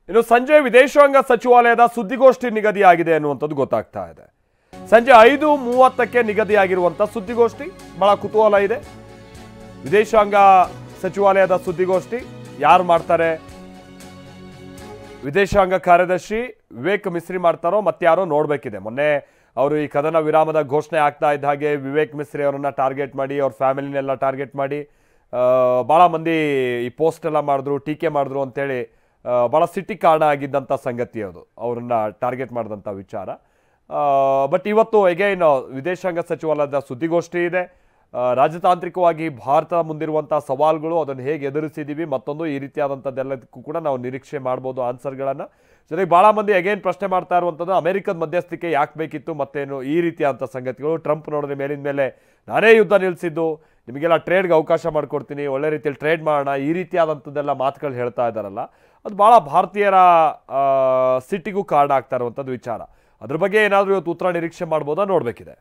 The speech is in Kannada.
ಇನ್ನು ಸಂಜೆ ವಿದೇಶಾಂಗ ಸಚಿವಾಲಯದ ಸುದ್ದಿಗೋಷ್ಠಿ ನಿಗದಿಯಾಗಿದೆ ಅನ್ನುವಂಥದ್ದು ಗೊತ್ತಾಗ್ತಾ ಇದೆ. ಸಂಜೆ 5:30ಕ್ಕೆ ನಿಗದಿಯಾಗಿರುವಂಥ ಸುದ್ದಿಗೋಷ್ಠಿ ಬಹಳ ಕುತೂಹಲ ಇದೆ. ವಿದೇಶಾಂಗ ಸಚಿವಾಲಯದ ಸುದ್ದಿಗೋಷ್ಠಿ ಯಾರು ಮಾಡ್ತಾರೆ? ವಿದೇಶಾಂಗ ಕಾರ್ಯದರ್ಶಿ ವಿವೇಕ್ ಮಿಸ್ರಿ ಮಾಡ್ತಾರೋ ಮತ್ತಾರೋ ನೋಡಬೇಕಿದೆ. ಮೊನ್ನೆ ಅವರು ಈ ಕದನ ವಿರಾಮದ ಘೋಷಣೆ ಆಗ್ತಾ ಇದ್ದ ಹಾಗೆ ವಿವೇಕ್ ಮಿಸ್ರಿ ಅವರನ್ನ ಟಾರ್ಗೆಟ್ ಮಾಡಿ, ಅವ್ರ ಫ್ಯಾಮಿಲಿನೆಲ್ಲ ಟಾರ್ಗೆಟ್ ಮಾಡಿ ಭಾಳ ಮಂದಿ ಈ ಪೋಸ್ಟ್ ಎಲ್ಲ ಮಾಡಿದ್ರು, ಟೀಕೆ ಮಾಡಿದ್ರು ಅಂತೇಳಿ ಭಾಳ ಸಿಟ್ಟಿ ಕಾರಣ ಆಗಿದ್ದಂಥ ಸಂಗತಿ ಅದು, ಅವ್ರನ್ನ ಟಾರ್ಗೆಟ್ ಮಾಡಿದಂಥ ವಿಚಾರ. ಬಟ್ ಇವತ್ತು ಎಗೈನ್ ವಿದೇಶಾಂಗ ಸಚಿವಾಲಯದ ಸುದ್ದಿಗೋಷ್ಠಿ ಇದೆ. ರಾಜತಾಂತ್ರಿಕವಾಗಿ ಭಾರತ ಮುಂದಿರುವಂಥ ಸವಾಲುಗಳು, ಅದನ್ನು ಹೇಗೆ ಎದುರಿಸಿದ್ದೀವಿ, ಮತ್ತೊಂದು ಈ ರೀತಿಯಾದಂಥದ್ದೆಲ್ಲದಕ್ಕೂ ಕೂಡ ನಾವು ನಿರೀಕ್ಷೆ ಮಾಡ್ಬೋದು ಆನ್ಸರ್ಗಳನ್ನು. ಜೊತೆಗೆ ಭಾಳ ಮಂದಿ ಅಗೇನ್ ಪ್ರಶ್ನೆ ಮಾಡ್ತಾ ಇರುವಂಥದ್ದು ಅಮೆರಿಕದ ಮಧ್ಯಸ್ಥಿಕೆ ಯಾಕೆ ಬೇಕಿತ್ತು, ಮತ್ತೇನು ಈ ರೀತಿಯಾದಂಥ ಸಂಗತಿಗಳು. ಟ್ರಂಪ್ ನೋಡಿದ್ರೆ ಮೇಲಿನ ಮೇಲೆ ನಾನೇ ಯುದ್ಧ ನಿಲ್ಲಿಸಿದ್ದು, ನಿಮಗೆಲ್ಲ ಟ್ರೇಡ್ಗೆ ಅವಕಾಶ ಮಾಡಿಕೊಡ್ತೀನಿ, ಒಳ್ಳೆ ರೀತಿಯಲ್ಲಿ ಟ್ರೇಡ್ ಮಾಡೋಣ, ಈ ರೀತಿಯಾದಂಥದ್ದೆಲ್ಲ ಮಾತುಗಳು ಹೇಳ್ತಾ ಇದ್ದಾರಲ್ಲ, ಅದು ಭಾಳ ಭಾರತೀಯರ ಸಿಟ್ಟಿಗೂ ಕಾರಣ ಆಗ್ತಾ ಇರುವಂಥದ್ದು ವಿಚಾರ. ಅದ್ರ ಬಗ್ಗೆ ಏನಾದರೂ ಇವತ್ತು ಉತ್ತರ ನಿರೀಕ್ಷೆ ಮಾಡ್ಬೋದಾ ನೋಡಬೇಕಿದೆ.